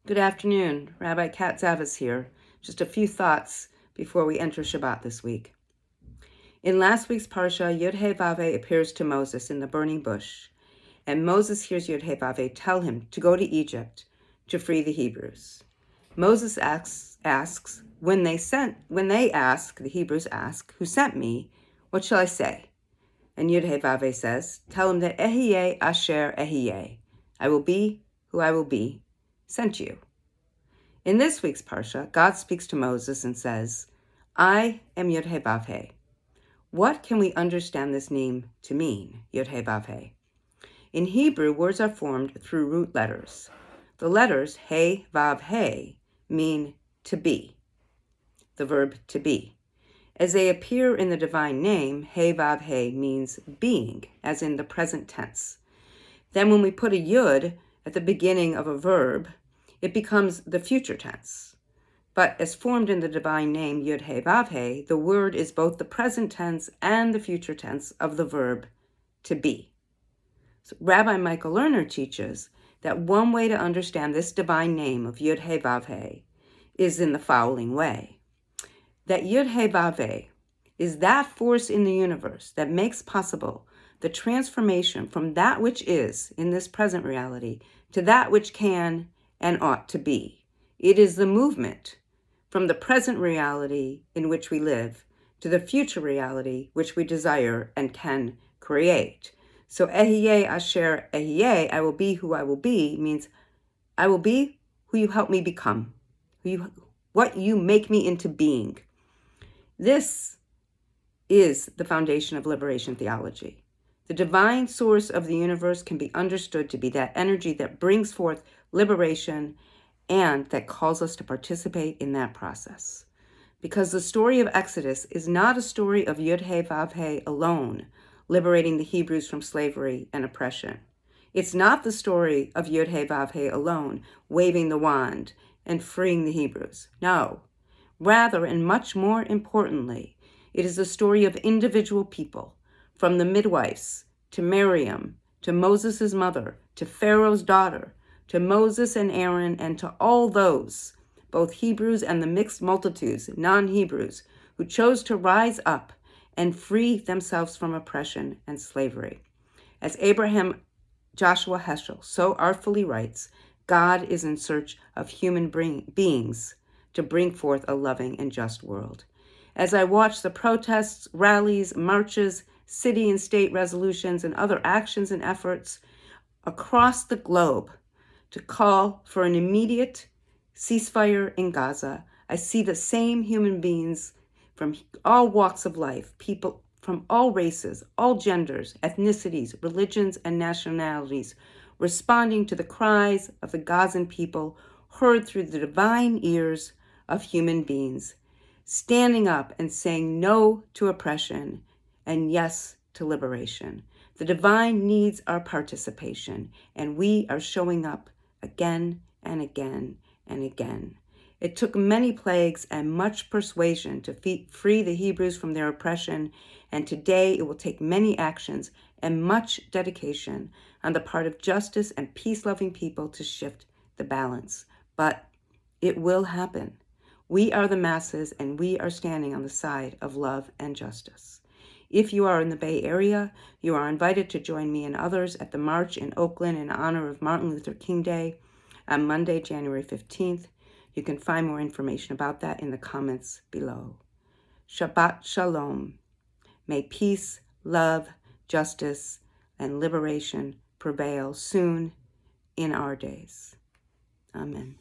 Good afternoon. Rabbi Kat Zavis here. Just a few thoughts before we enter Shabbat this week. In last week's Parsha, Yod-Heh-Vav-Heh appears to Moses in the burning bush, and Moses hears Yod-Heh-Vav-Heh tell him to go to Egypt to free the Hebrews. Moses asks, when the Hebrews ask, who sent me, what shall I say? And Yod-Heh-Vav-Heh says, tell him that Ehyeh Asher Ehyeh, I will be who I will be, sent you. In this week's Parsha, God speaks to Moses and says, I am Yod-Heh-Vav-Heh. What can we understand this name to mean, Yod-Heh-Vav-Heh? In Hebrew, words are formed through root letters. The letters He, Vav, He mean to be, the verb to be. As they appear in the divine name, He, Vav, He means being, as in the present tense. Then when we put a Yud at the beginning of a verb, it becomes the future tense. But as formed in the divine name Yod-Heh-Vav-Heh, the word is both the present tense and the future tense of the verb to be. So Rabbi Michael Lerner teaches that one way to understand this divine name of Yod-Heh-Vav-Heh is in the following way. That Yod-Heh-Vav-Heh is that force in the universe that makes possible the transformation from that which is in this present reality to that which can and ought to be. It is the movement from the present reality in which we live to the future reality which we desire and can create. So Ehyeh Asher Ehyeh, I will be who I will be, means I will be who you help me become, what you make me into being. This is the foundation of liberation theology. The divine source of the universe can be understood to be that energy that brings forth liberation and that calls us to participate in that process. Because the story of Exodus is not a story of Yod-Heh-Vav-Heh alone, liberating the Hebrews from slavery and oppression. It's not the story of Yod-Heh-Vav-Heh alone, waving the wand and freeing the Hebrews. No. Rather, and much more importantly, it is the story of individual people, from the midwives to Miriam, to Moses' mother, to Pharaoh's daughter, to Moses and Aaron, and to all those, both Hebrews and the mixed multitudes, non-Hebrews, who chose to rise up and free themselves from oppression and slavery. As Abraham Joshua Heschel so artfully writes, God is in search of human beings to bring forth a loving and just world. As I watch the protests, rallies, marches, city and state resolutions, and other actions and efforts across the globe to call for an immediate ceasefire in Gaza, I see the same human beings from all walks of life, people from all races, all genders, ethnicities, religions, and nationalities, responding to the cries of the Gazan people heard through the divine ears of human beings, standing up and saying no to oppression and yes to liberation. The divine needs our participation, and we are showing up again and again and again. It took many plagues and much persuasion to free the Hebrews from their oppression, and today it will take many actions and much dedication on the part of justice and peace-loving people to shift the balance. But it will happen. We are the masses, and we are standing on the side of love and justice. If you are in the Bay Area, you are invited to join me and others at the march in Oakland in honor of Martin Luther King Day on Monday, January 15th. You can find more information about that in the comments below. Shabbat Shalom. May peace, love, justice, and liberation prevail soon in our days. Amen.